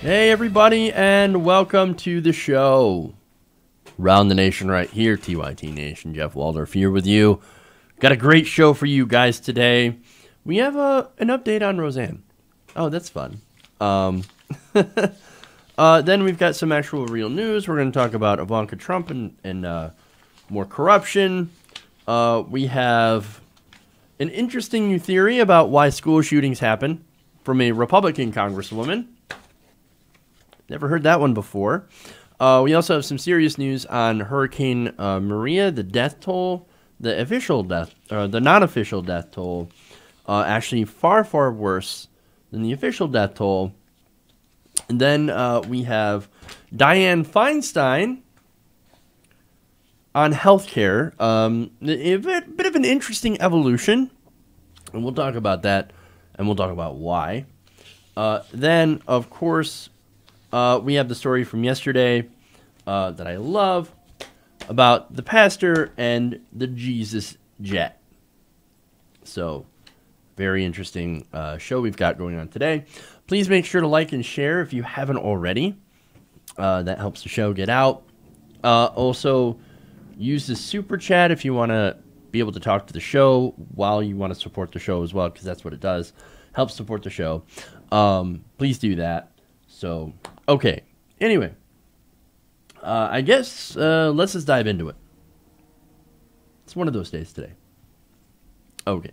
Hey everybody, and welcome to the show. Round the Nation right here, TYT Nation. Jeff Waldorf here with you. Got a great show for you guys today. We have an update on Roseanne. Oh, that's fun. Then we've got some actual real news. We're going to talk about Ivanka Trump and more corruption. We have an interesting new theory about why school shootings happen from a Republican congresswoman. Never heard that one before. We also have some serious news on Hurricane Maria, the death toll, the official death, or the non-official death toll, actually far, far worse than the official death toll. And then we have Dianne Feinstein on healthcare. A bit of an interesting evolution, and we'll talk about that, and we'll talk about why. Then, of course, we have the story from yesterday that I love about the pastor and the Jesus jet. So, very interesting show we've got going on today. Please make sure to like and share if you haven't already. That helps the show get out. Also, use the super chat if you want to be able to talk to the show while you want to support the show as well, because that's what it does. Helps support the show. Please do that. So, okay. Anyway, I guess let's just dive into it. It's one of those days today. Okay.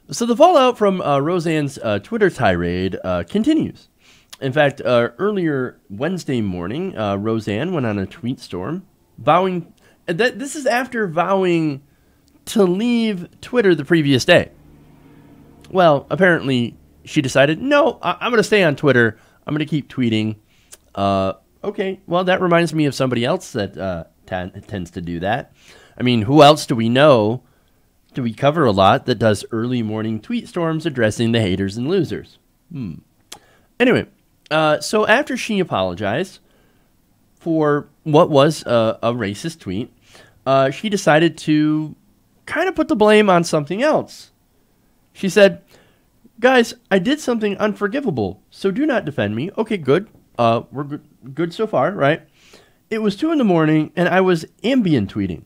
So the fallout from Roseanne's Twitter tirade continues. In fact, earlier Wednesday morning, Roseanne went on a tweet storm, vowing that this is after vowing to leave Twitter the previous day. Well, apparently she decided, no, I'm going to stay on Twitter. I'm going to keep tweeting. Okay, well, that reminds me of somebody else that tends to do that. I mean, who else do we know? Do we cover a lot that does early morning tweet storms addressing the haters and losers? Anyway, so after she apologized for what was a racist tweet, she decided to kind of put the blame on something else. She said, guys, I did something unforgivable, so do not defend me. Okay, good. We're good so far, right? It was 2 a.m, and I was ambient tweeting.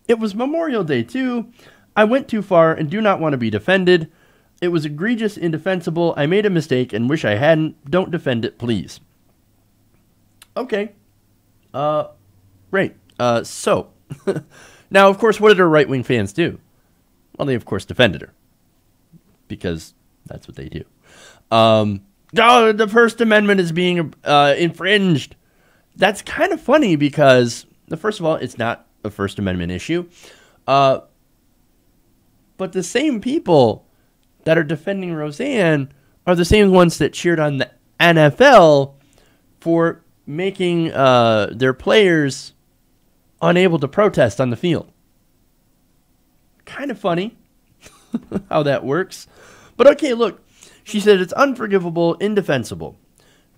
It was Memorial Day, too. I went too far and do not want to be defended. It was egregious, indefensible. I made a mistake and wish I hadn't. Don't defend it, please. Okay. Right. So, now, of course, what did her right-wing fans do? Well, they, of course, defended her. Because that's what they do. Oh, the First Amendment is being infringed. That's kind of funny because, first of all, it's not a First Amendment issue. But the same people that are defending Roseanne are the same ones that cheered on the NFL for making their players unable to protest on the field. Kind of funny how that works. But okay, look, she said it's unforgivable, indefensible.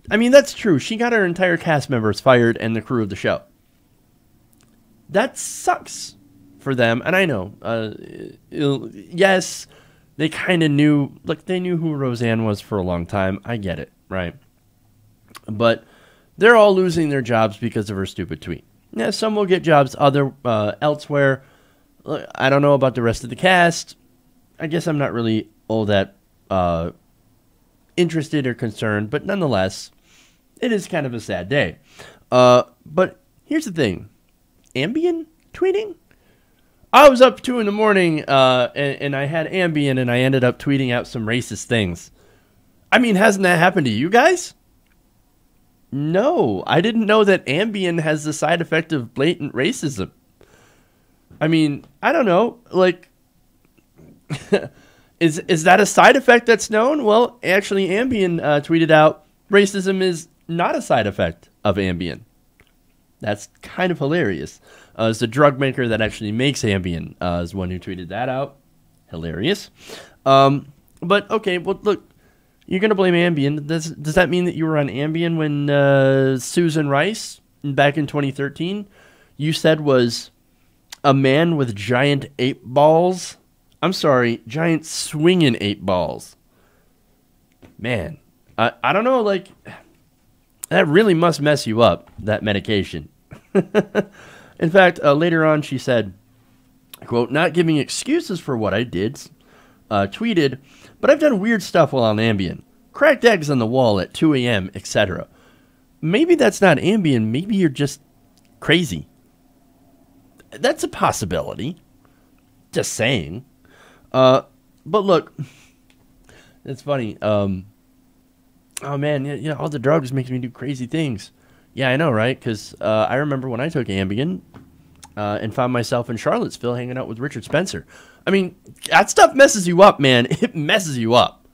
I mean, that's true. She got her entire cast members fired and the crew of the show. That sucks for them. And I know, yes, they kind of knew, like, they knew who Roseanne was for a long time. I get it, right? But they're all losing their jobs because of her stupid tweet. Yeah, some will get jobs elsewhere. I don't know about the rest of the cast. I guess I'm not really all that interested or concerned, but nonetheless, it is kind of a sad day. But here's the thing. Ambien tweeting? I was up 2 a.m, and I had Ambien, and I ended up tweeting out some racist things. I mean, hasn't that happened to you guys? No, I didn't know that Ambien has the side effect of blatant racism. I mean, I don't know, like, is that a side effect that's known? Well, actually, Ambien tweeted out, racism is not a side effect of Ambien. That's kind of hilarious. It's the drug maker that actually makes Ambien is one who tweeted that out. Hilarious. But, okay, well, look, you're going to blame Ambien. Does that mean that you were on Ambien when Susan Rice, back in 2013, you said was a man with giant ape balls I'm sorry, giant swinging 8 balls. Man, I don't know, like, that really must mess you up, that medication. In fact, later on she said, quote, not giving excuses for what I did, tweeted, but I've done weird stuff while on Ambien. Cracked eggs on the wall at 2 a.m., etc. Maybe that's not Ambien, maybe you're just crazy. That's a possibility. Just saying. But look, it's funny. Oh man, yeah, all the drugs make me do crazy things. Yeah, I know, right? Because I remember when I took Ambien and found myself in Charlottesville hanging out with Richard Spencer. I mean, that stuff messes you up, man. It messes you up.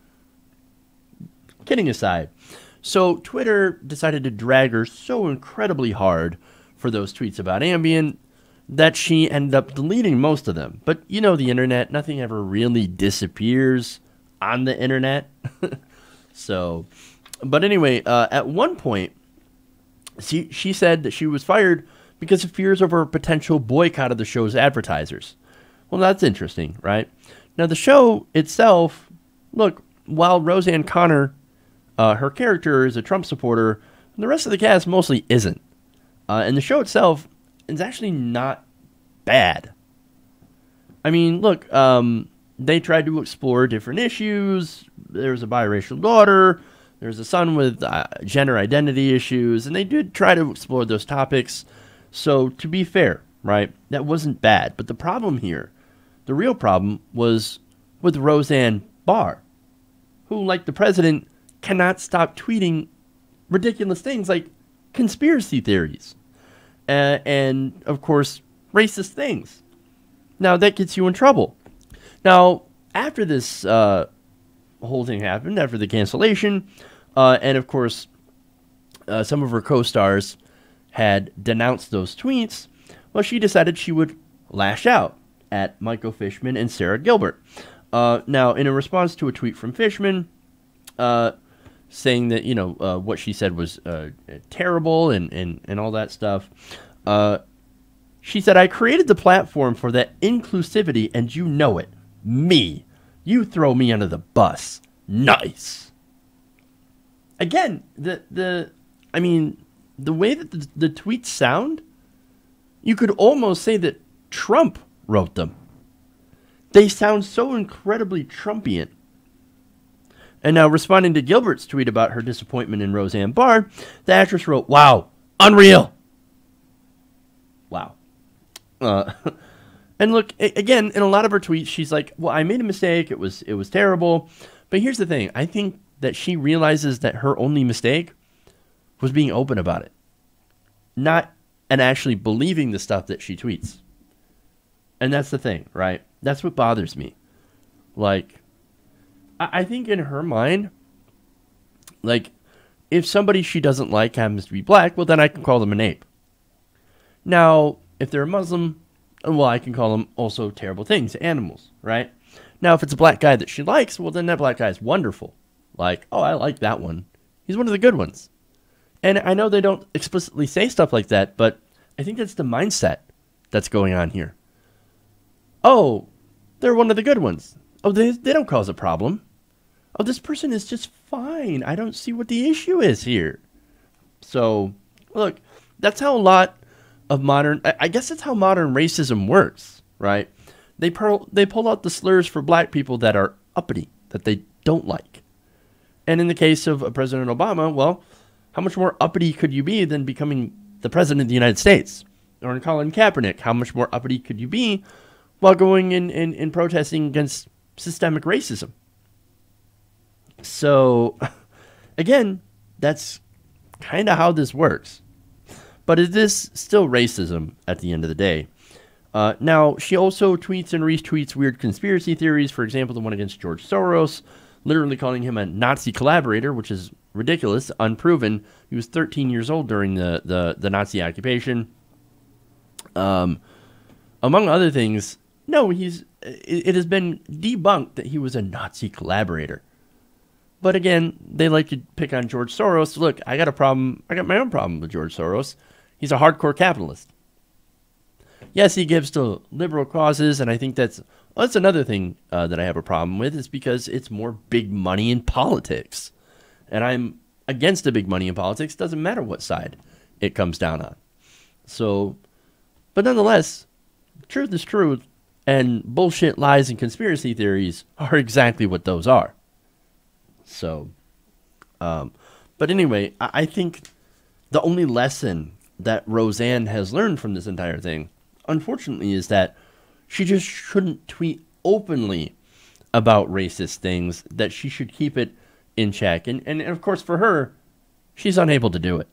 Kidding aside. So Twitter decided to drag her so incredibly hard for those tweets about Ambien that she ended up deleting most of them. But you know the internet, nothing ever really disappears on the internet. So, but anyway, at one point, she said that she was fired because of fears over a potential boycott of the show's advertisers. Well, that's interesting, right? Now, the show itself, look, while Roseanne Connor, her character is a Trump supporter, the rest of the cast mostly isn't. And the show itself is actually not bad. I mean, look, they tried to explore different issues. There's a biracial daughter. There's a son with gender identity issues. And they did try to explore those topics. So, to be fair, right, that wasn't bad. But the problem here, the real problem, was with Roseanne Barr, who, like the president, cannot stop tweeting ridiculous things like conspiracy theories. And, of course, racist things. Now, that gets you in trouble. Now, after this whole thing happened, after the cancellation, and, of course, some of her co-stars had denounced those tweets, well, she decided she would lash out at Michael Fishman and Sarah Gilbert. Now, in a response to a tweet from Fishman, saying that, you know, what she said was terrible and all that stuff, she said, I created the platform for that inclusivity, and you know it. Me. You throw me under the bus. Nice. Again, the way that the tweets sound, you could almost say that Trump wrote them. They sound so incredibly Trumpian. And now, responding to Gilbert's tweet about her disappointment in Roseanne Barr, the actress wrote, wow, unreal. Wow. And look, again, in a lot of her tweets, she's like, well, I made a mistake. It was terrible. But here's the thing. I think that she realizes that her only mistake was being open about it. Not and actually believing the stuff that she tweets. And that's the thing, right? That's what bothers me. Like, I think in her mind, like, if somebody she doesn't like happens to be black, well, then I can call them an ape. Now, if they're a Muslim, well, I can call them also terrible things, animals, right? Now, if it's a black guy that she likes, well, then that black guy is wonderful. Like, oh, I like that one. He's one of the good ones. And I know they don't explicitly say stuff like that, but I think that's the mindset that's going on here. Oh, they're one of the good ones. Oh, they don't cause a problem. Oh, this person is just fine. I don't see what the issue is here. So, look, that's how a lot of modern, I guess that's how modern racism works, right? They pull out the slurs for black people that are uppity, that they don't like. And in the case of President Obama, well, how much more uppity could you be than becoming the president of the United States? Or in Colin Kaepernick, how much more uppity could you be while going in protesting against systemic racism? So, again, that's kind of how this works. But it is still racism at the end of the day. Now, she also tweets and retweets weird conspiracy theories. For example, the one against George Soros, literally calling him a Nazi collaborator, which is ridiculous, unproven. He was 13 years old during the Nazi occupation. Among other things, no, it has been debunked that he was a Nazi collaborator. But again, they like to pick on George Soros. Look, I got my own problem with George Soros. He's a hardcore capitalist. Yes, he gives to liberal causes, and I think that's another thing that I have a problem with, is because it's more big money in politics. And I'm against the big money in politics. Doesn't matter what side it comes down on. So, but nonetheless, truth is truth, and bullshit, lies, and conspiracy theories are exactly what those are. So, but anyway, I think the only lesson that Roseanne has learned from this entire thing, unfortunately, is that she just shouldn't tweet openly about racist things, that she should keep it in check. And of course, for her, she's unable to do it.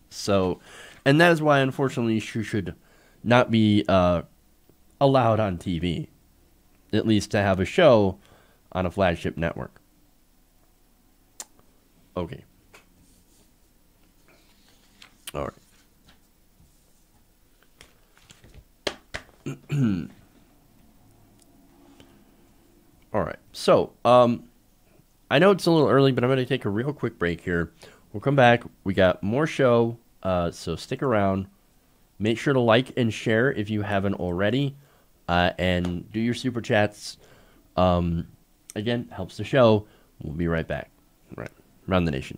So, and that is why, unfortunately, she should not be allowed on TV, at least to have a show on a flagship network. Okay. All right. All right. So, I know it's a little early, but I'm going to take a real quick break here. We'll come back. We got more show, so stick around. Make sure to like and share if you haven't already, and do your super chats. Again, helps the show. We'll be right back. All right. Around the nation.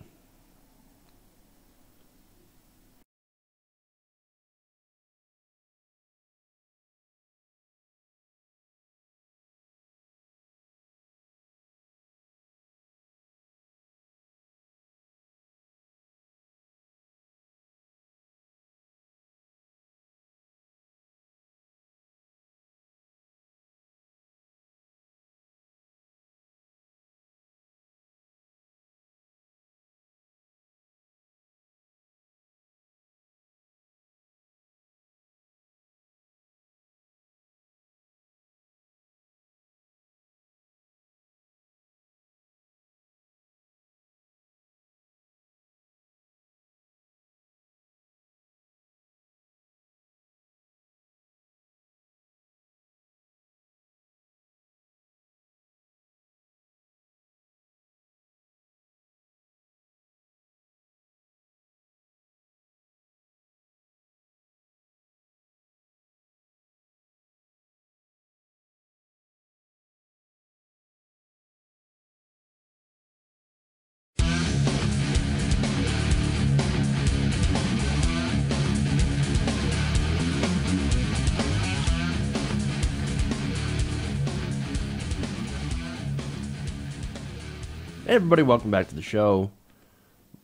Hey everybody, welcome back to the show.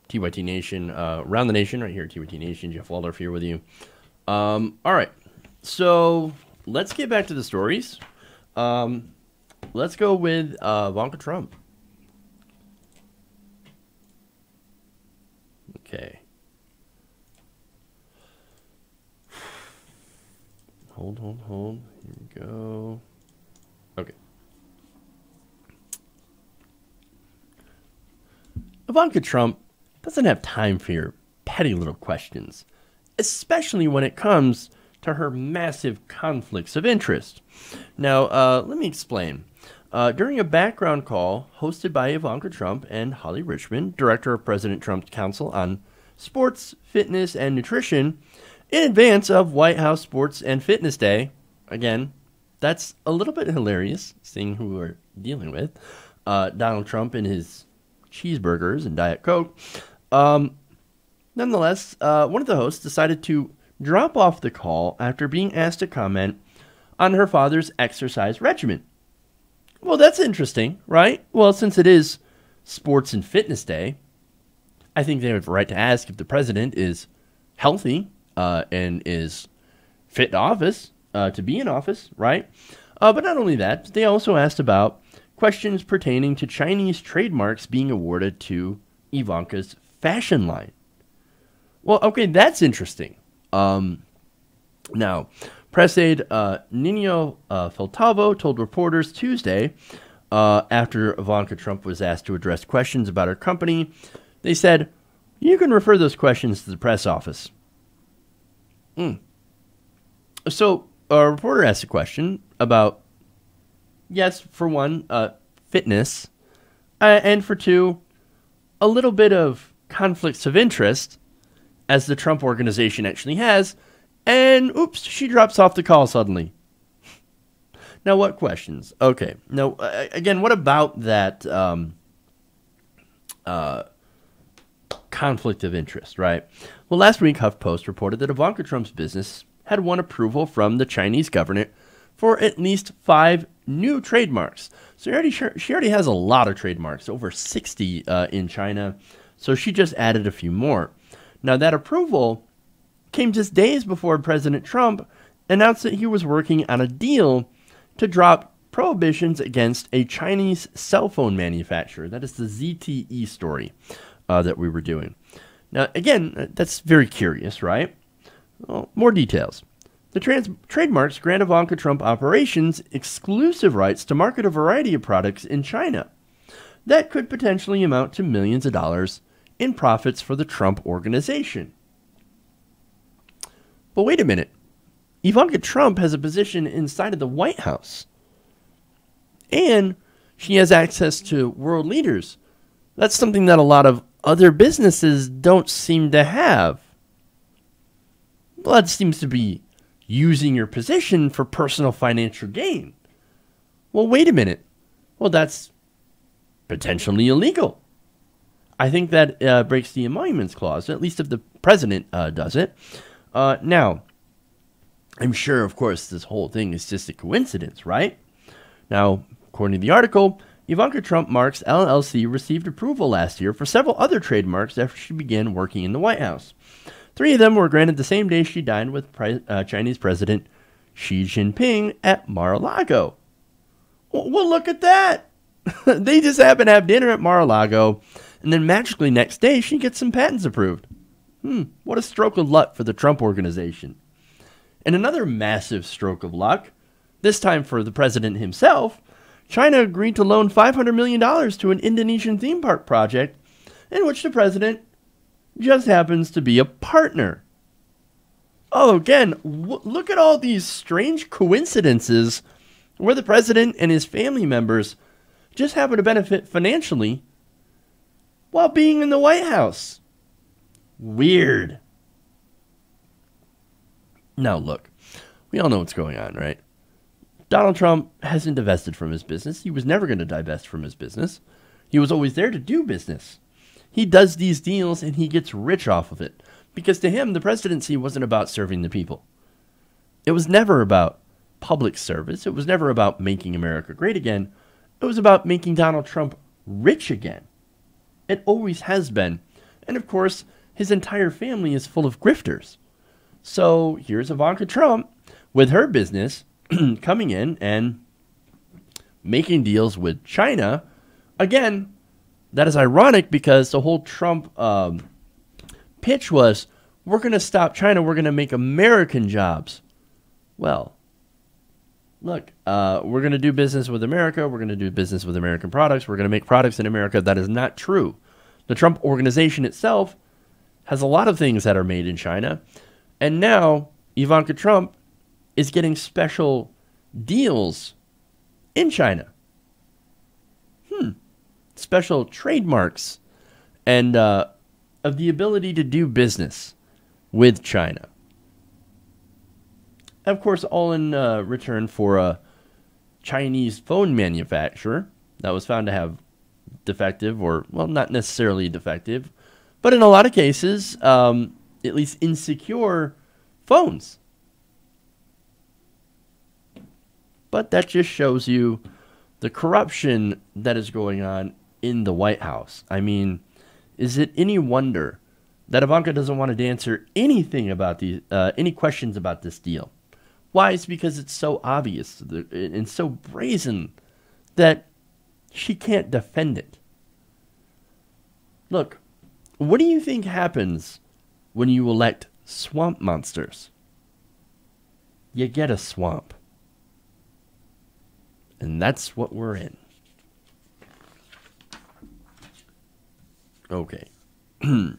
TYT Nation, around the nation, right here at TYT Nation. Jeff Waldorf here with you. All right, so let's get back to the stories. Let's go with Ivanka Trump. Okay. Hold. Here we go. Okay. Ivanka Trump doesn't have time for your petty little questions, especially when it comes to her massive conflicts of interest. Now, let me explain. During a background call hosted by Ivanka Trump and Holly Richmond, director of President Trump's Council on Sports, Fitness, and Nutrition, in advance of White House Sports and Fitness Day, again, that's a little bit hilarious, seeing who we're dealing with, Donald Trump and his cheeseburgers and Diet Coke. Nonetheless, one of the hosts decided to drop off the call after being asked to comment on her father's exercise regimen. Well, that's interesting, right? Well, since it is Sports and Fitness Day, I think they have a right to ask if the president is healthy and is fit to office, to be in office, right? But not only that, they also asked about questions pertaining to Chinese trademarks being awarded to Ivanka's fashion line. Well, okay, that's interesting. Now, press aide Nino Feltavo told reporters Tuesday, after Ivanka Trump was asked to address questions about her company, they said, "You can refer those questions to the press office." So, a reporter asked a question about, yes, for one, fitness, and for two, a little bit of conflicts of interest, as the Trump organization actually has, And oops, she drops off the call suddenly. Now, what questions? Okay. Now, again, what about that conflict of interest, right? Well, last week, HuffPost reported that Ivanka Trump's business had won approval from the Chinese government for at least 5 new trademarks. So she already has a lot of trademarks, over 60 in China. So she just added a few more. Now, that approval came just days before President Trump announced that he was working on a deal to drop prohibitions against a Chinese cell phone manufacturer. That is the ZTE story that we were doing. Now, again, that's very curious, right? Well, more details. The trademarks grant Ivanka Trump operations exclusive rights to market a variety of products in China. That could potentially amount to millions of dollars in profits for the Trump organization. But wait a minute. Ivanka Trump has a position inside of the White House. And she has access to world leaders. That's something that a lot of other businesses don't seem to have. Well, that seems to be using your position for personal financial gain. Well, wait a minute. Well, that's potentially illegal. I think that breaks the Emoluments Clause, at least if the president does it. Now, I'm sure, of course, this whole thing is just a coincidence, right? Now, according to the article, Ivanka Trump Marks LLC received approval last year for several other trademarks after she began working in the White House. 3 of them were granted the same day she dined with Chinese President Xi Jinping at Mar-a-Lago. Well, look at that. They just happen to have dinner at Mar-a-Lago, and then magically next day she gets some patents approved. What a stroke of luck for the Trump organization. And another massive stroke of luck, this time for the president himself, China agreed to loan $500 million to an Indonesian theme park project in which the president just happens to be a partner. Oh, again, look at all these strange coincidences where the president and his family members just happen to benefit financially while being in the White House. Weird. Now, look, we all know what's going on, right? Donald Trump hasn't divested from his business. He was never going to divest from his business. He was always there to do business. He does these deals and he gets rich off of it. Because to him, the presidency wasn't about serving the people. It was never about public service. It was never about making America great again. It was about making Donald Trump rich again. It always has been. And of course, his entire family is full of grifters. So here's Ivanka Trump with her business coming in and making deals with China. Again, that is ironic because the whole Trump pitch was, we're going to stop China, we're going to make American jobs. Well, look, we're going to do business with America, we're going to do business with American products, we're going to make products in America. That is not true. The Trump organization itself has a lot of things that are made in China. And now Ivanka Trump is getting special deals in China. Special trademarks and of the ability to do business with China. Of course, all in return for a Chinese phone manufacturer that was found to have defective or, well, not necessarily defective, but in a lot of cases, at least insecure phones. But that just shows you the corruption that is going on in the White House. I mean, is it any wonder that Ivanka doesn't want to answer anything about any questions about this deal? Why? It's because it's so obvious and so brazen that she can't defend it. Look, what do you think happens when you elect swamp monsters? You get a swamp. And that's what we're in. Okay. All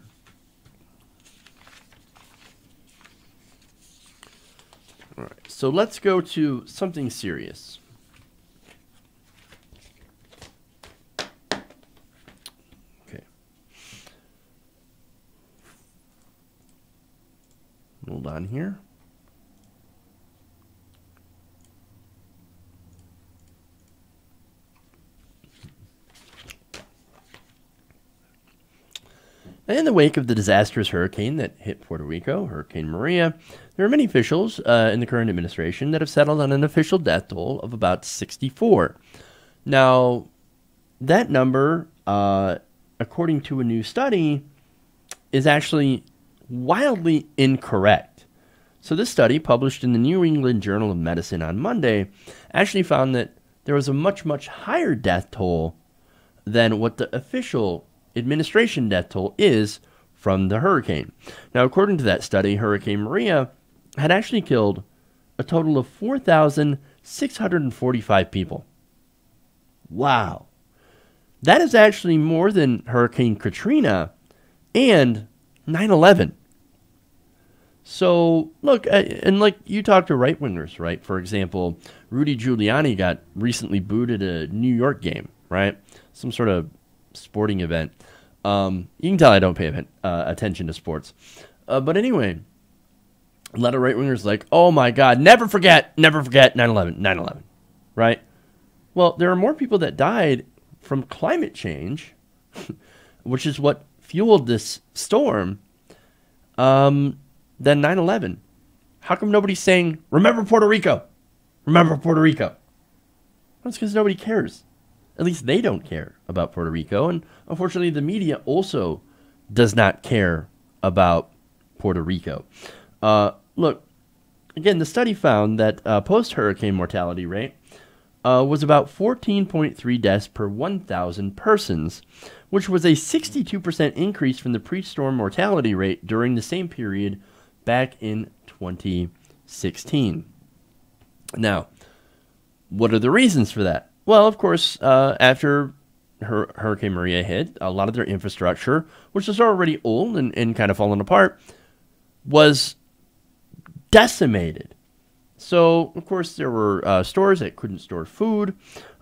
right. So let's go to something serious. Okay. Hold on here. In the wake of the disastrous hurricane that hit Puerto Rico, Hurricane Maria, there are many officials in the current administration that have settled on an official death toll of about 64. Now, that number, according to a new study, is actually wildly incorrect. So this study, published in the New England Journal of Medicine on Monday, actually found that there was a much, much higher death toll than what the official administration death toll is from the hurricane. Now, according to that study, Hurricane Maria had actually killed a total of 4,645 people. Wow. That is actually more than Hurricane Katrina and 9/11. So, look, and like you talk to right-wingers, right? For example, Rudy Giuliani got recently booed at a New York game, right? Some sort of sporting event. You can tell I don't pay attention to sports. But anyway, a lot of right-wingers like, oh my God, never forget 9/11, right? Well, there are more people that died from climate change, which is what fueled this storm, than 9/11. How come nobody's saying, remember Puerto Rico? Remember Puerto Rico? Well, it's because nobody cares. At least they don't care about Puerto Rico. And unfortunately, the media also does not care about Puerto Rico. Look, again, the study found that post-hurricane mortality rate was about 14.3 deaths per 1,000 persons, which was a 62% increase from the pre-storm mortality rate during the same period back in 2016. Now, what are the reasons for that? Well, of course, after Hurricane Maria hit, a lot of their infrastructure, which was already old and kind of falling apart, was decimated. So, of course, there were stores that couldn't store food.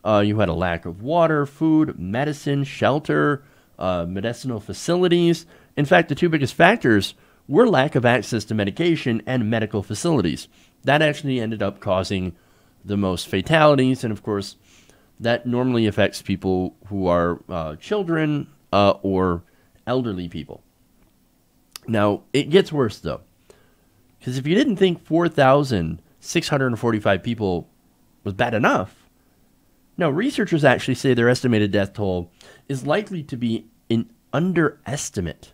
You had a lack of water, food, medicine, shelter, medicinal facilities. In fact, the two biggest factors were lack of access to medication and medical facilities. That actually ended up causing the most fatalities, and of course, that normally affects people who are children or elderly people. Now, it gets worse, though, because if you didn't think 4,645 people was bad enough, no, researchers actually say their estimated death toll is likely to be an underestimate.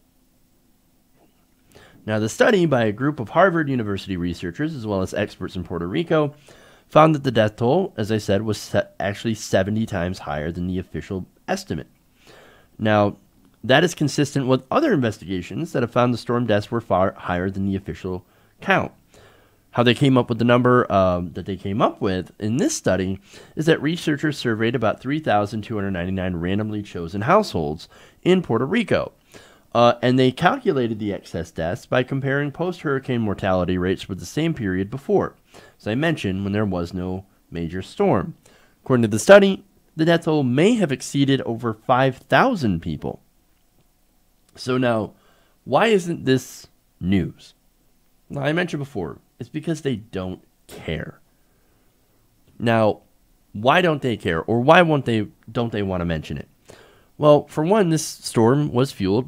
Now, the study by a group of Harvard University researchers, as well as experts in Puerto Rico, found that the death toll, as I said, was actually 70 times higher than the official estimate. Now, that is consistent with other investigations that have found the storm deaths were far higher than the official count. How they came up with the number that they came up with in this study is that researchers surveyed about 3,299 randomly chosen households in Puerto Rico. And they calculated the excess deaths by comparing post-hurricane mortality rates with the same period before, as I mentioned, when there was no major storm. According to the study, the death toll may have exceeded over 5,000 people. So now, why isn't this news? Well, I mentioned before, it's because they don't care. Now, why don't they care, or why don't they want to mention it? Well, for one, this storm was fueled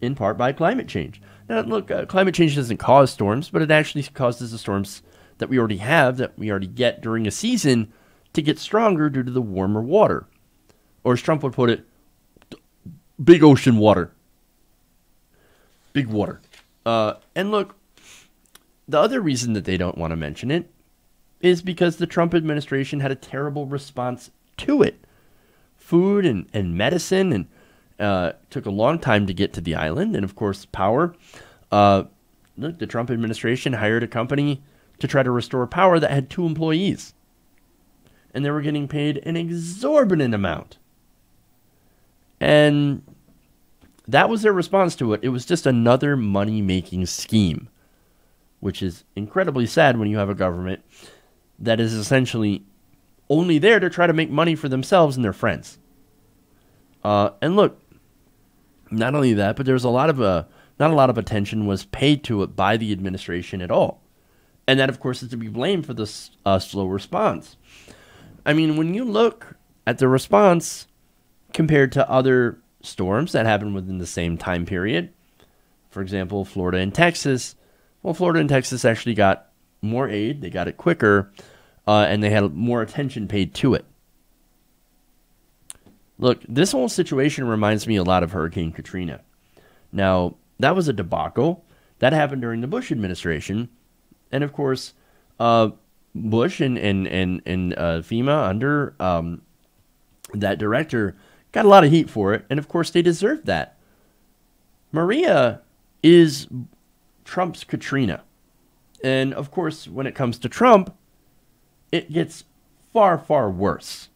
in part by climate change. Now, look, climate change doesn't cause storms, but it actually causes the storms that we already have, that we already get during a season, to get stronger due to the warmer water. Or as Trump would put it, big ocean water. Big water. And look, the other reason that they don't want to mention it is because the Trump administration had a terrible response to it. Food and medicine, and took a long time to get to the island, and of course power. Look, the Trump administration hired a company to try to restore power that had 2 employees, and they were getting paid an exorbitant amount. And that was their response to it. It was just another money-making scheme, which is incredibly sad when you have a government that is essentially only there to try to make money for themselves and their friends. And look, not only that, but there's not a lot of attention was paid to it by the administration at all. And that, of course, is to be blamed for this slow response. I mean, when you look at the response compared to other storms that happened within the same time period, For example, Florida and Texas. Well, Florida and Texas actually got more aid. They got it quicker, and they had more attention paid to it. Look, this whole situation reminds me a lot of Hurricane Katrina. Now, that was a debacle. That happened during the Bush administration. And, of course, Bush and FEMA under that director got a lot of heat for it. And, of course, they deserved that. Maria is Trump's Katrina. And, of course, when it comes to Trump, it gets far, far worse.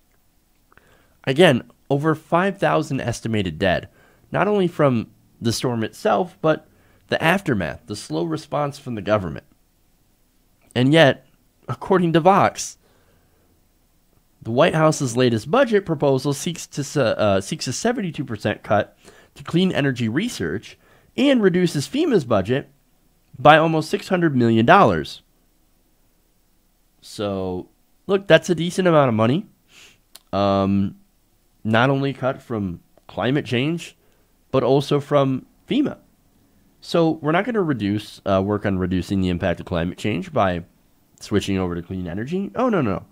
Again, over 5,000 estimated dead, not only from the storm itself, but the aftermath, the slow response from the government. And yet, according to Vox, the White House's latest budget proposal seeks a 72% cut to clean energy research and reduces FEMA's budget by almost $600 million. So, look, that's a decent amount of money. Not only cut from climate change, but also from FEMA. So we're not going to work on reducing the impact of climate change by switching over to clean energy. Oh, no.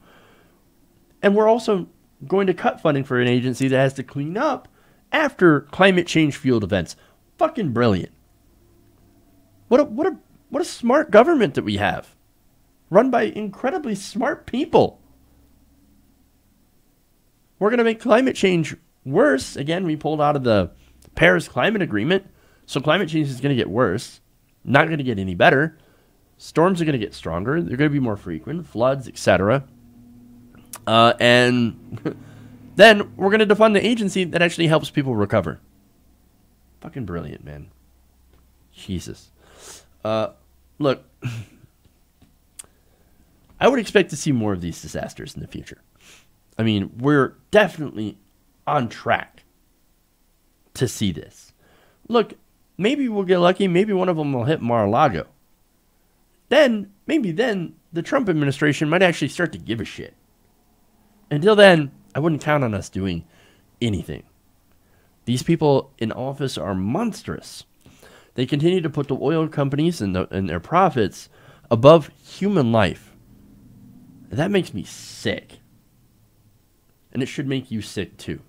And we're also going to cut funding for an agency that has to clean up after climate change fueled events. Fucking brilliant. What a smart government that we have. Run by incredibly smart people. We're going to make climate change worse. Again, we pulled out of the Paris Climate Agreement, so climate change is going to get worse, not going to get any better. Storms are going to get stronger. They're going to be more frequent, floods, etc. And then we're going to defund the agency that actually helps people recover. Fucking brilliant, man. Jesus. Look, I would expect to see more of these disasters in the future. I mean, we're definitely on track to see this. Look, maybe we'll get lucky. Maybe one of them will hit Mar-a-Lago. Maybe then, the Trump administration might actually start to give a shit. Until then, I wouldn't count on us doing anything. These people in office are monstrous. They continue to put the oil companies and their profits above human life. That makes me sick. And it should make you sick too.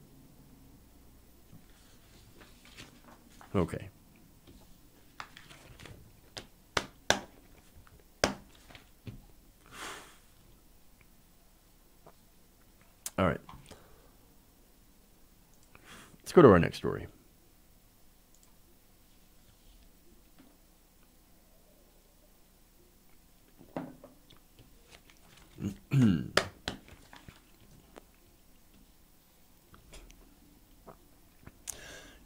Okay. All right. Let's go to our next story.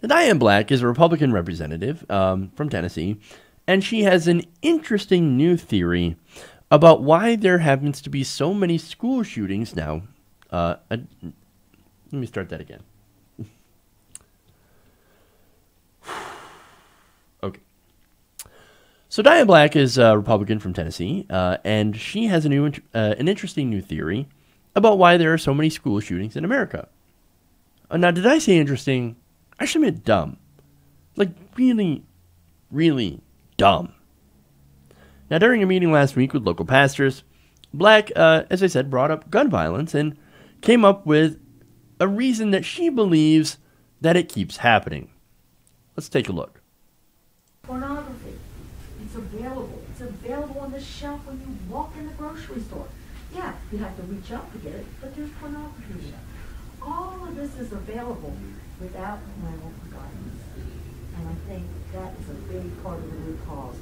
Diane Black is a Republican representative from Tennessee, and she has an interesting new theory about why there happens to be so many school shootings now. Let me start that again. Okay. So Diane Black is a Republican from Tennessee, and she has an interesting new theory about why there are so many school shootings in America. Now, did I say interesting? I actually meant dumb. Like, really, really dumb. Now, during a meeting last week with local pastors, Black, as I said, brought up gun violence and came up with a reason that she believes that it keeps happening. Let's take a look. Pornography. It's available. It's available on the shelf when you walk in the grocery store. Yeah, you have to reach up to get it, but there's pornography there. All of this is available without parental guidance. And I think that is a big part of the root cause,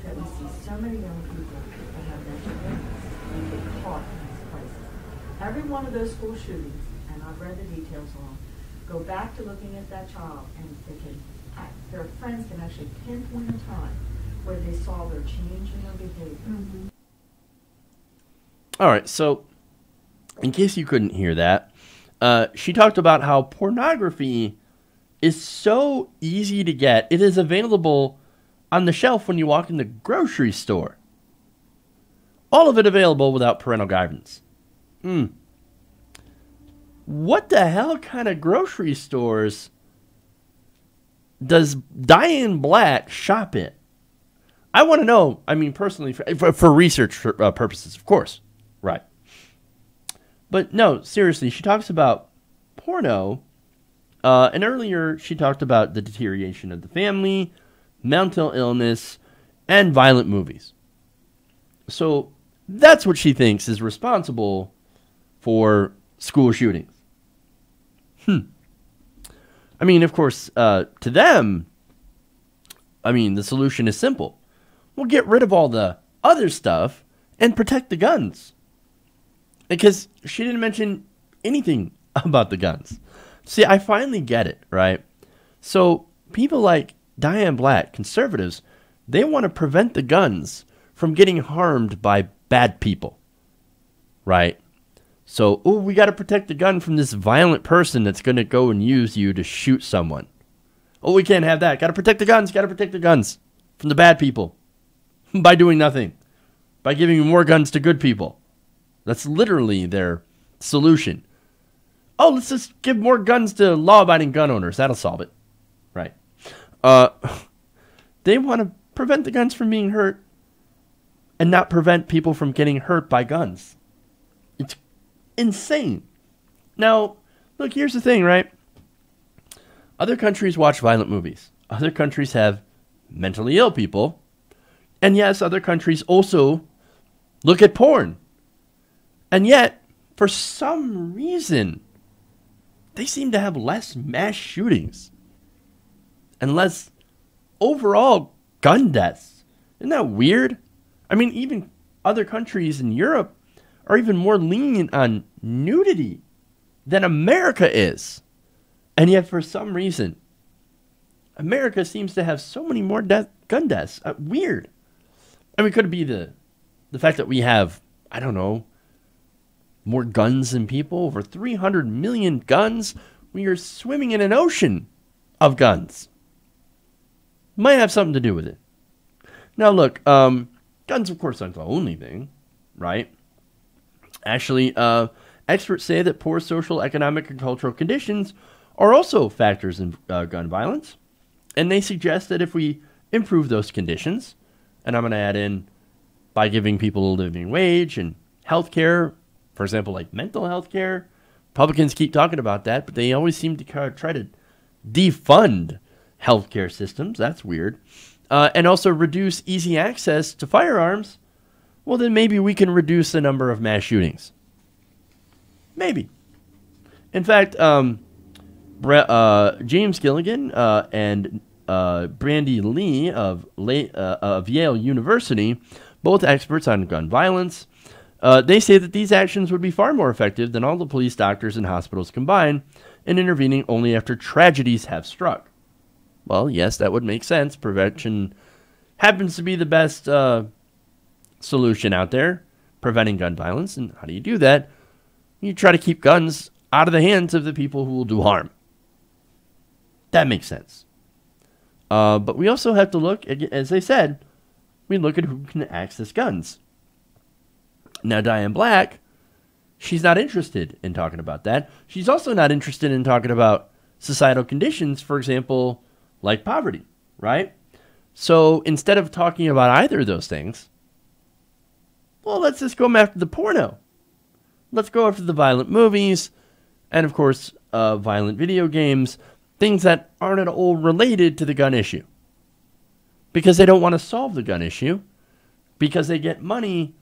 that we see so many young people that have mental illness and get caught in these places. Every one of those school shootings, and I've read the details on, go back to looking at that child, and their friends can actually pinpoint a time where they saw their change in their behavior. Mm-hmm. All right, so in case you couldn't hear that, she talked about how pornography is so easy to get. It is available on the shelf when you walk in the grocery store. All of it available without parental guidance. What the hell kind of grocery stores does Diane Black shop at? I want to know. I mean, personally, for research purposes, of course. Right. But no, seriously, she talks about porno. And earlier, she talked about the deterioration of the family, mental illness, and violent movies. So that's what she thinks is responsible for school shootings. I mean, of course, to them, I mean, the solution is simple. We'll get rid of all the other stuff and protect the guns. Because she didn't mention anything about the guns. See, I finally get it, right? So people like Diane Black, conservatives, they want to prevent the guns from getting harmed by bad people, right? So, we got to protect the gun from this violent person that's going to go and use you to shoot someone. Oh, we can't have that. Got to protect the guns from the bad people by doing nothing, by giving more guns to good people. That's literally their solution. Oh, let's just give more guns to law-abiding gun owners. That'll solve it. Right. They want to prevent the guns from being hurt and not prevent people from getting hurt by guns. It's insane. Now, look, here's the thing, right? Other countries watch violent movies. Other countries have mentally ill people. And yes, other countries also look at porn. And yet, for some reason, they seem to have less mass shootings and less overall gun deaths. Isn't that weird? I mean, even other countries in Europe are even more lenient on nudity than America is. And yet, for some reason, America seems to have so many more gun deaths. Weird. I mean, could it be the fact that we have, I don't know, more guns than people? Over 300 million guns. We are swimming in an ocean of guns. Might have something to do with it. Now, look, guns, of course, aren't the only thing, right? Actually, experts say that poor social, economic, and cultural conditions are also factors in gun violence. And they suggest that if we improve those conditions, and I'm going to add in by giving people a living wage and health care, for example, like mental health care. Republicans keep talking about that, but they always seem to try to defund healthcare systems. That's weird. And also reduce easy access to firearms. Well, then maybe we can reduce the number of mass shootings. Maybe. In fact, James Gilligan and Brandy Lee of Yale University, both experts on gun violence, they say that these actions would be far more effective than all the police, doctors, and hospitals combined in intervening only after tragedies have struck. Well, yes, that would make sense. Prevention happens to be the best solution out there, preventing gun violence. And how do you do that? You try to keep guns out of the hands of the people who will do harm. That makes sense. But we also have to look, as I said, we look at who can access guns. Now, Diane Black, she's not interested in talking about that. She's also not interested in talking about societal conditions, for example, like poverty, right? So instead of talking about either of those things, well, let's just go after the porno. Let's go after the violent movies and, of course, violent video games, things that aren't at all related to the gun issue. Because they don't want to solve the gun issue, because they get money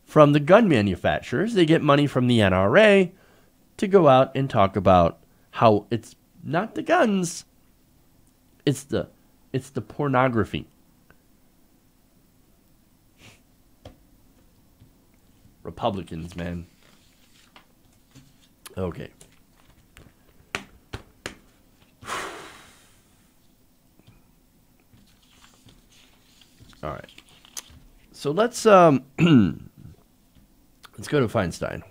from the gun manufacturers. They get money from the NRA to go out and talk about how it's not the guns, it's the pornography. Republicans, man. Okay. All right. So let's let's go to Feinstein.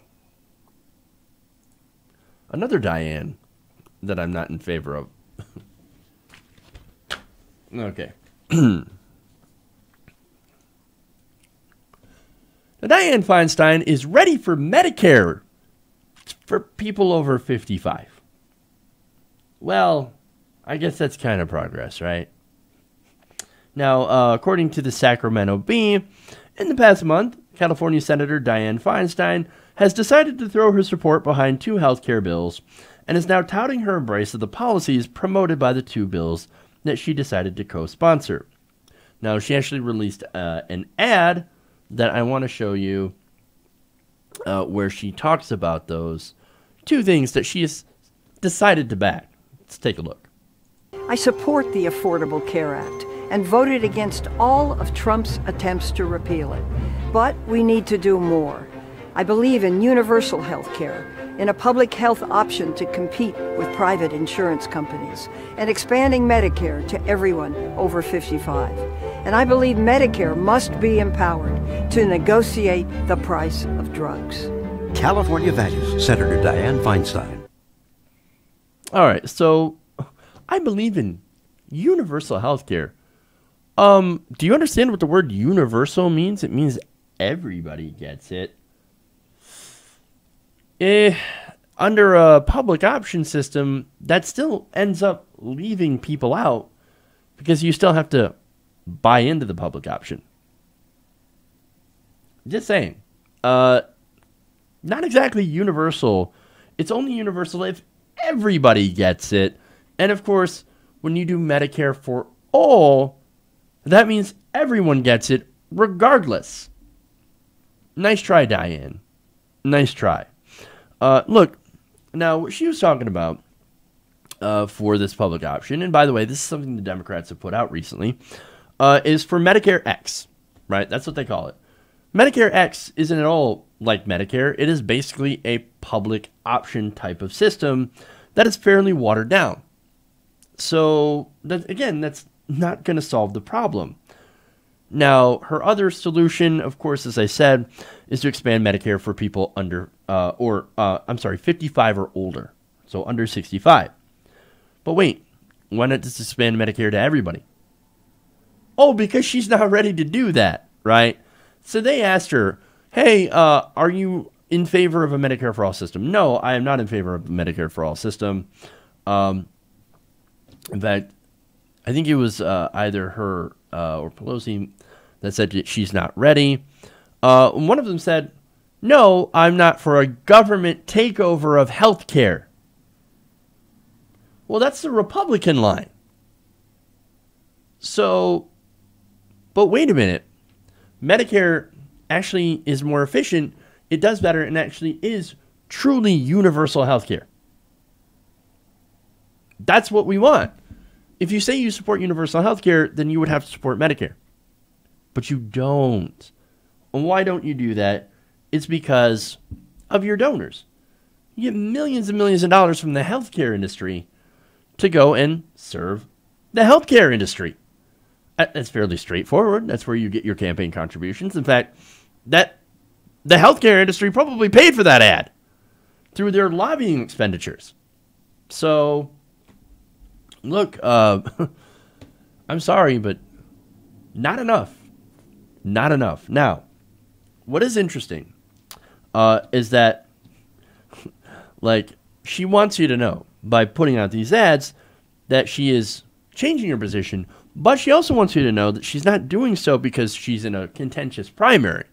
Another Diane that I'm not in favor of. Okay. Now, Diane Feinstein is ready for Medicare for people over 55. Well, I guess that's kind of progress, right? Now, according to the Sacramento Bee, in the past month, California Senator Dianne Feinstein has decided to throw her support behind 2 health care bills and is now touting her embrace of the policies promoted by the 2 bills that she decided to co-sponsor. Now, she actually released an ad that I want to show you where she talks about those 2 things that she has decided to back. Let's take a look. I support the Affordable Care Act and voted against all of Trump's attempts to repeal it. But we need to do more. I believe in universal health care, in a public health option to compete with private insurance companies, and expanding Medicare to everyone over 55. And I believe Medicare must be empowered to negotiate the price of drugs. California Values, Senator Dianne Feinstein. All right, so I believe in universal health care. Do you understand what the word universal means? It means everybody gets it. Under a public option system, that still ends up leaving people out because you still have to buy into the public option. Just saying. Not exactly universal. It's only universal if everybody gets it. And of course, when you do Medicare for all, that means everyone gets it regardless. Nice try, Diane. Nice try. Look, now what she was talking about for this public option, and by the way, this is something the Democrats have put out recently, is for Medicare X, right? That's what they call it. Medicare X isn't at all like Medicare. It is basically a public option type of system that is fairly watered down. So, again, that's not going to solve the problem. Now, her other solution, of course, as I said, is to expand Medicare for people under, 55 or older. So under 65. But wait, why not just expand Medicare to everybody? Oh, because she's not ready to do that, right? So they asked her, hey, are you in favor of a Medicare for all system? No, I am not in favor of a Medicare for all system. In fact, I think it was either her or Pelosi that said that she's not ready. One of them said, no, I'm not for a government takeover of health care. Well, that's the Republican line. So, but wait a minute. Medicare actually is more efficient. It does better and actually is truly universal health care. That's what we want. If you say you support universal health care, then you would have to support Medicare. But you don't. And why don't you do that? It's because of your donors. You get millions and millions of dollars from the healthcare industry to go and serve the healthcare industry. That's fairly straightforward. That's where you get your campaign contributions. In fact, that the healthcare industry probably paid for that ad through their lobbying expenditures. So, look, I'm sorry, but not enough. Not enough. Now, what is interesting is that, like, she wants you to know by putting out these ads that she is changing her position, but she also wants you to know that she's not doing so because she's in a contentious primary.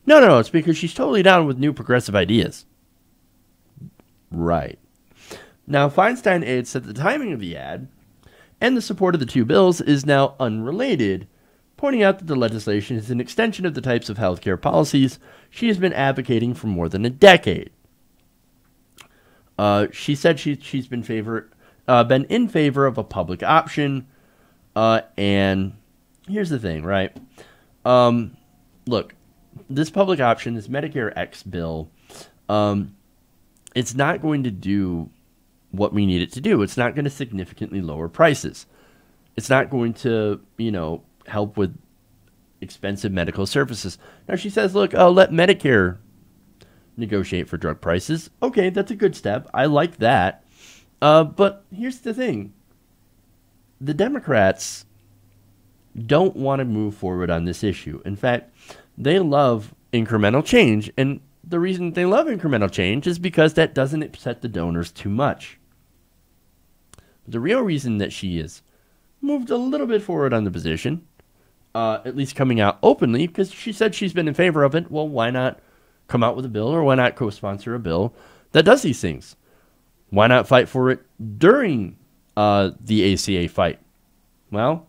No, it's because she's totally down with new progressive ideas. Right. Now, Feinstein adds that the timing of the ad and the support of the 2 bills is now unrelated, pointing out that the legislation is an extension of the types of healthcare policies she has been advocating for more than a decade. She said she's been in favor of a public option, and here's the thing, right? Look, this public option, this Medicare X bill, it's not going to do what we need it to do. It's not going to significantly lower prices. It's not going to, help with expensive medical services. Now, she says, look, let Medicare negotiate for drug prices. Okay, that's a good step. I like that. But here's the thing. The Democrats don't want to move forward on this issue. In fact, they love incremental change. And the reason they love incremental change is because that doesn't upset the donors too much. The real reason that she is moved a little bit forward on the position, at least coming out openly, because she said she's been in favor of it. Well, why not come out with a bill, or why not co-sponsor a bill that does these things? Why not fight for it during the ACA fight? Well,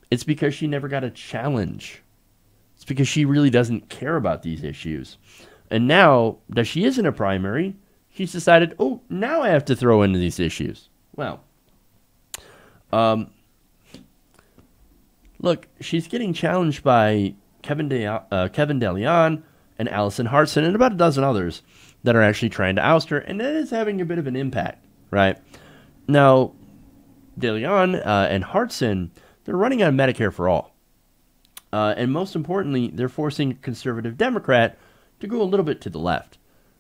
it's because she never got a challenge. It's because she really doesn't care about these issues. And now that she is in a primary, she's decided, oh, now I have to throw into these issues. Well, look, she's getting challenged by Kevin DeLeon and Allison Hartson and about a dozen others that are actually trying to oust her, and that is having a bit of an impact, right? Now, DeLeon and Hartson, they're running on Medicare for All. And most importantly, they're forcing a conservative Democrat to go a little bit to the left.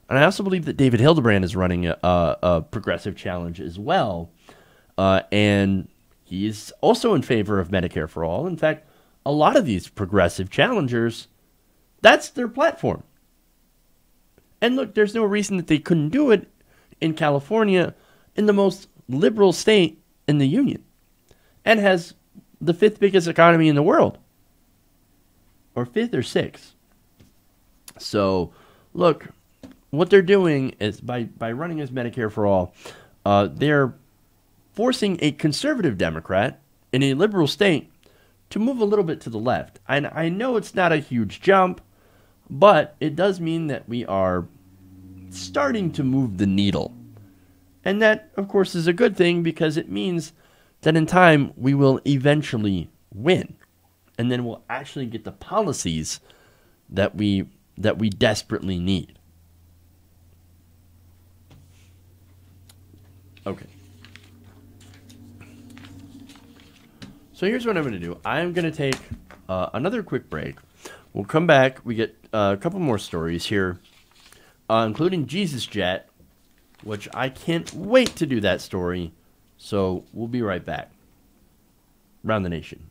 And I also believe that David Hildebrand is running a progressive challenge as well. And he's also in favor of Medicare for All. In fact, a lot of these progressive challengers, that's their platform. And look, there's no reason that they couldn't do it in California, in the most liberal state in the union, and has the 5th biggest economy in the world. Or 5th or 6th. So, look, what they're doing is by running as Medicare for All, they're forcing a conservative Democrat in a liberal state to move a little bit to the left. And I know it's not a huge jump, but it does mean that we are starting to move the needle. And that, of course, is a good thing, because it means that in time we will eventually win. And then we'll actually get the policies that we desperately need. Okay. So here's what I'm going to do. I'm going to take another quick break. We'll come back. We get a couple more stories here, including Jesus Jet, which I can't wait to do that story. So we'll be right back. Round the Nation.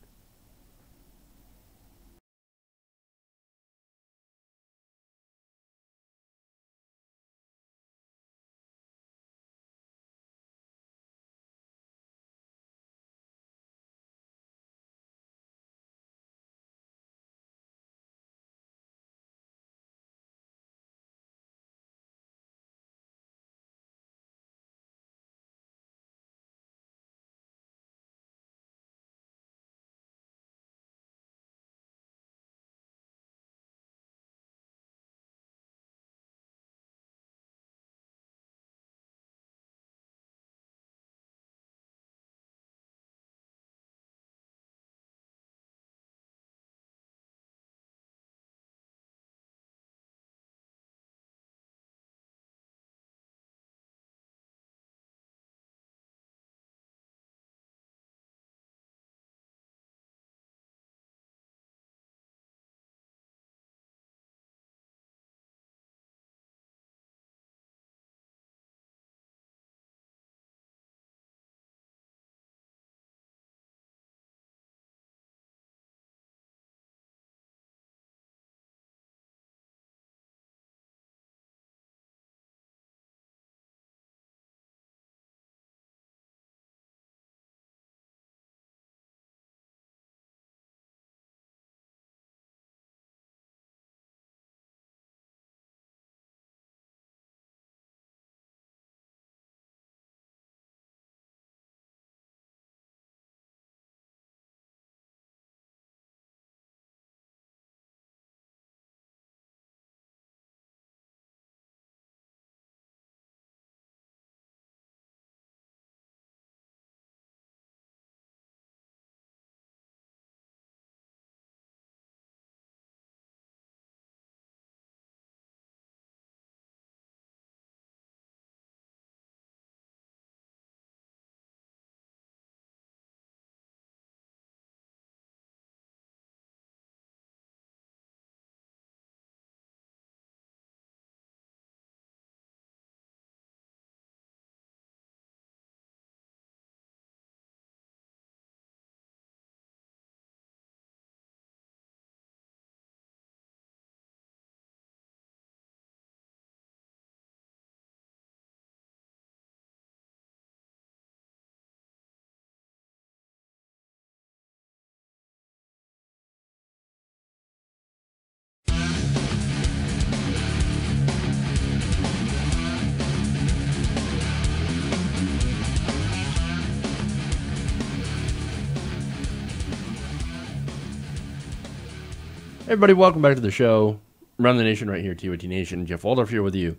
Everybody, welcome back to the show. Run the Nation right here, TOT Nation. Jeff Waldorf here with you.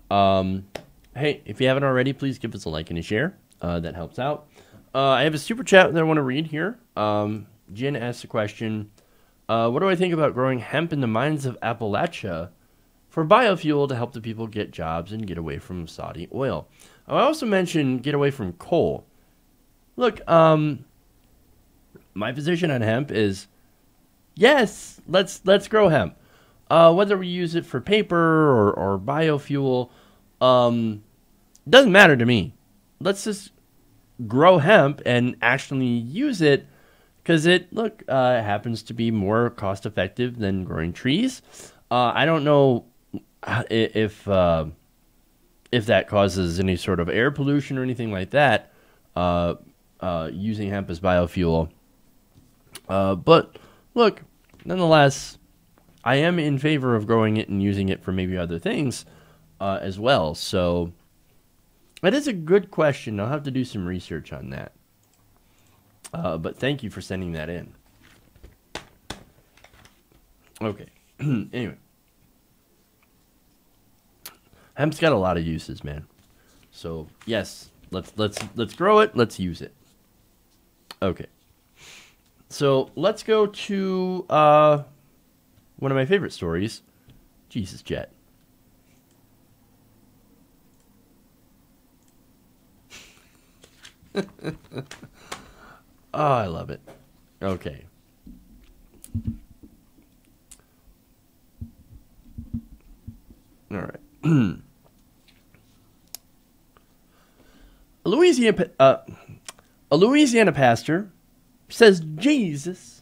Hey, if you haven't already, please give us a like and a share. That helps out. I have a super chat that I want to read here. Jen asked the question, what do I think about growing hemp in the mines of Appalachia for biofuel to help the people get jobs and get away from Saudi oil? I also mentioned get away from coal. Look, my position on hemp is, yes, let's grow hemp. Whether we use it for paper or biofuel, doesn't matter to me. Let's just grow hemp and actually use it because it happens to be more cost effective than growing trees. I don't know if that causes any sort of air pollution or anything like that, using hemp as biofuel. But look, nonetheless, I am in favor of growing it and using it for maybe other things as well. So that is a good question. I'll have to do some research on that. But thank you for sending that in. Okay. Anyway. Hemp's got a lot of uses, man. So, yes, let's grow it. Let's use it. Okay. So, let's go to one of my favorite stories, Jesus Jet. Oh, I love it. Okay. All right. A Louisiana pastor says Jesus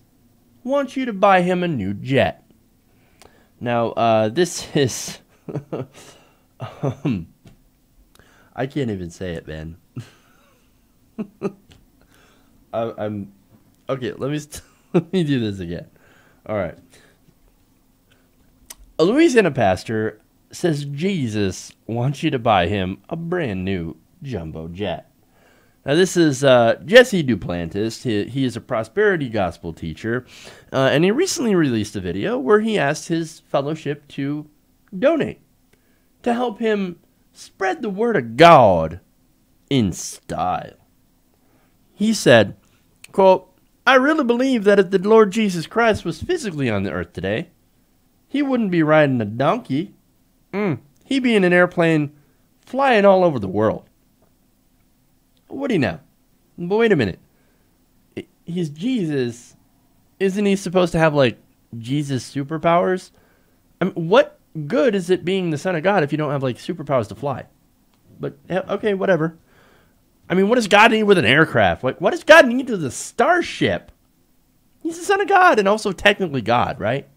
wants you to buy him a new jet. Now, this is... I can't even say it, man. I'm okay. Let me do this again. All right. A Louisiana pastor says Jesus wants you to buy him a brand new jumbo jet. Now, this is Jesse Duplantis. He is a prosperity gospel teacher, and he recently released a video where he asked his fellowship to donate to help him spread the word of God in style. He said, quote, I really believe that if the Lord Jesus Christ was physically on the earth today, he wouldn't be riding a donkey. He'd be in an airplane flying all over the world. What do you know? But wait a minute. He's Jesus. Isn't he supposed to have, like, Jesus superpowers? I mean, what good is it being the Son of God if you don't have, like, superpowers to fly? But, okay, whatever. I mean, what does God need with an aircraft? What does God need with a starship? He's the Son of God and also technically God, right?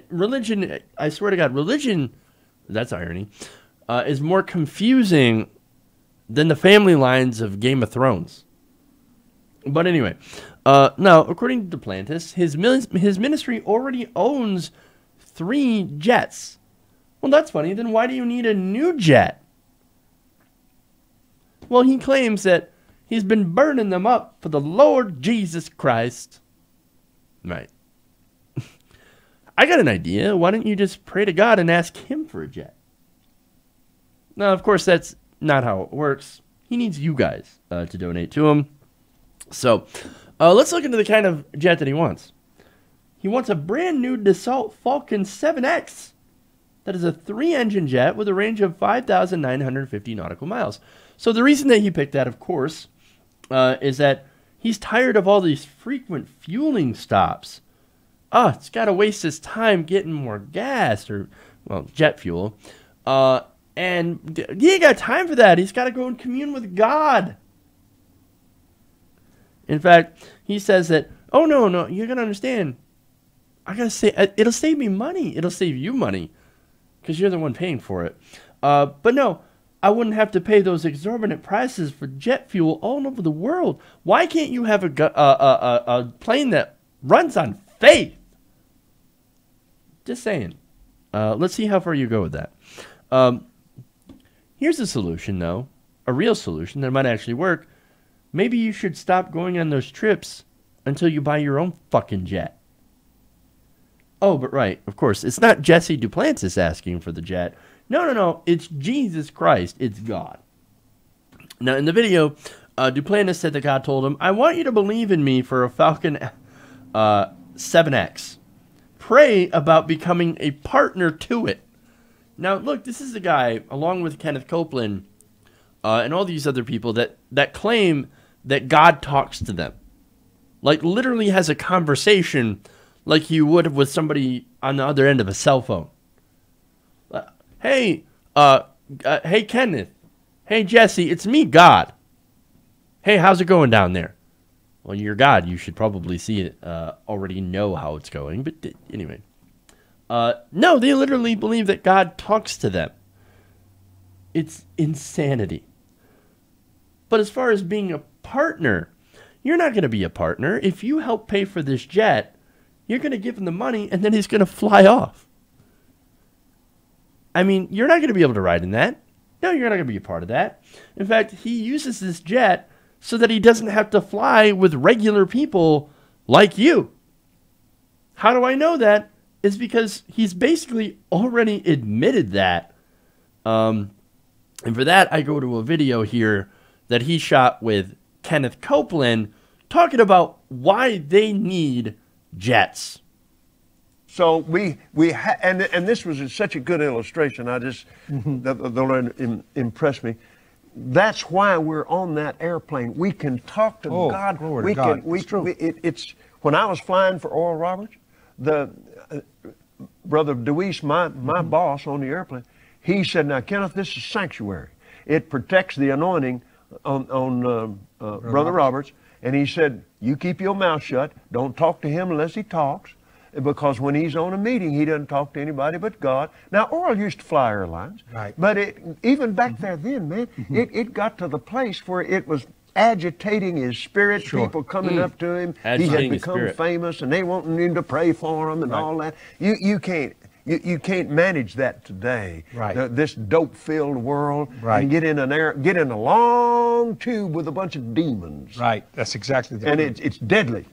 Religion, I swear to God, religion, that's irony, is more confusing than the family lines of Game of Thrones. But anyway, now, according to Duplantis, his ministry already owns 3 jets. Well, that's funny. Then why do you need a new jet? Well, he claims that he's been burning them up for the Lord Jesus Christ. Right. I got an idea. Why don't you just pray to God and ask him for a jet? Now, of course, that's not how it works. He needs you guys to donate to him. So, let's look into the kind of jet that he wants. He wants a brand new Dassault Falcon 7X. That is a 3-engine jet with a range of 5,950 nautical miles. So the reason that he picked that, of course, is that he's tired of all these frequent fueling stops. It's got to waste his time getting more gas or, well, jet fuel. And he ain't got time for that. He's got to go and commune with God. In fact, he says that, oh, no, you're going to understand. I got to say, it'll save me money. It'll save you money because you're the one paying for it. But no, I wouldn't have to pay those exorbitant prices for jet fuel all over the world. Why can't you have a plane that runs on faith? Just saying. Let's see how far you go with that. Here's a solution, though. A real solution that might actually work. Maybe you should stop going on those trips until you buy your own fucking jet. Oh, but right, of course. It's not Jesse Duplantis asking for the jet. No. It's Jesus Christ. It's God. Now, in the video, Duplantis said that God told him, I want you to believe in me for a Falcon 7X. Pray about becoming a partner to it. Now, look, this is a guy, along with Kenneth Copeland and all these other people, that claim that God talks to them. Like, literally has a conversation like you would with somebody on the other end of a cell phone. Hey, hey, Kenneth. Hey, Jesse, it's me, God. Hey, how's it going down there? Well, you're God. You should probably see it, already know how it's going. But anyway. No, they literally believe that God talks to them. It's insanity. But as far as being a partner, you're not going to be a partner. If you help pay for this jet, you're going to give him the money, and then he's going to fly off. I mean, you're not going to be able to ride in that. No, you're not going to be a part of that. In fact, he uses this jet so that he doesn't have to fly with regular people like you. How do I know that? It's because he's basically already admitted that. And for that, I go to a video here that he shot with Kenneth Copeland talking about why they need jets. So and this was such a good illustration. I just the Lord impressed me. That's why we're on that airplane. We can talk to God. We can. It's when I was flying for Oral Roberts, the Brother Deweese, my boss on the airplane, he said, "Now, Kenneth, this is sanctuary. It protects the anointing on Brother Roberts." And he said, "You keep your mouth shut. Don't talk to him unless he talks. Because when he's on a meeting, he doesn't talk to anybody but God." Now, Oral used to fly airlines, right? But even back there then, man, it got to the place where it was agitating his spirit. Sure. People coming up to him. Agitating he had become famous, and they wanting him to pray for him and all that. You can't manage that today. Right. This dope-filled world. Right. And get in a long tube with a bunch of demons. Right. That's exactly the And point. it's deadly.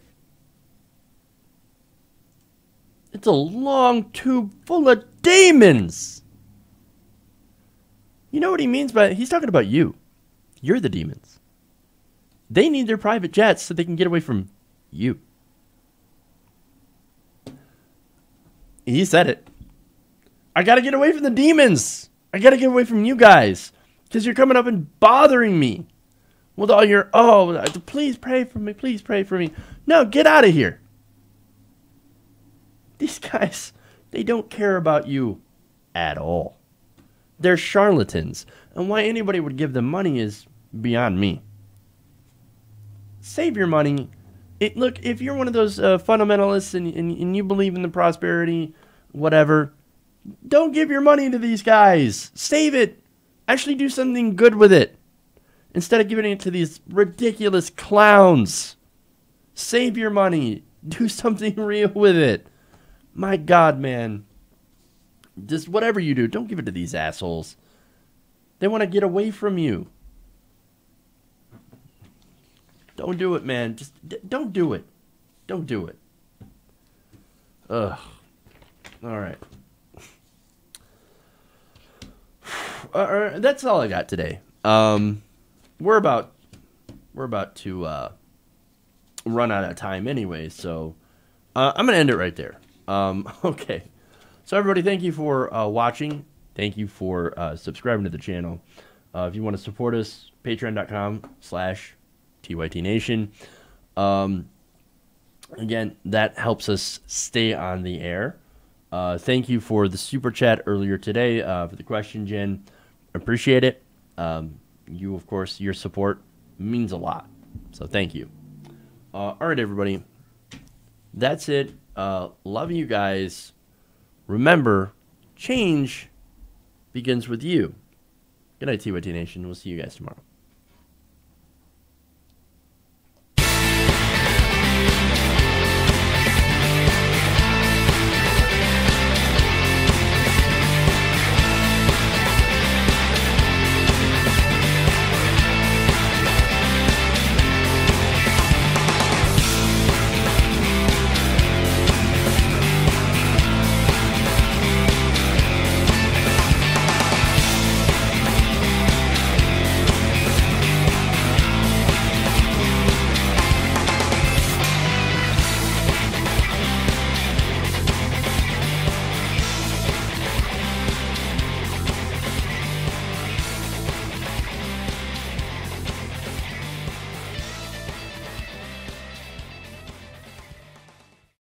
It's a long tube full of demons. You know what he means by he's talking about you. You're the demons. They need their private jets so they can get away from you. He said it. I got to get away from the demons. I got to get away from you guys because you're coming up and bothering me with all your, please pray for me. Please pray for me. No, get out of here. These guys, they don't care about you at all. They're charlatans. And why anybody would give them money is beyond me. Save your money. Look, if you're one of those fundamentalists and you believe in the prosperity, whatever, don't give your money to these guys. Save it. Actually do something good with it. Instead of giving it to these ridiculous clowns. Save your money. Do something real with it. My God, man. Just whatever you do, don't give it to these assholes. They want to get away from you. Don't do it, man. Just don't do it. Don't do it. Ugh. All right. That's all I got today. We're about to run out of time anyway, so I'm gonna end it right there. Okay. So everybody, thank you for watching. Thank you for subscribing to the channel. If you want to support us, patreon.com/TYTNation. Again, that helps us stay on the air. Thank you for the super chat earlier today for the question, Jen. Appreciate it. You, of course, your support means a lot. So thank you. All right, everybody. That's it. Love you guys. Remember, change begins with you. Good night, TYT Nation. We'll see you guys tomorrow.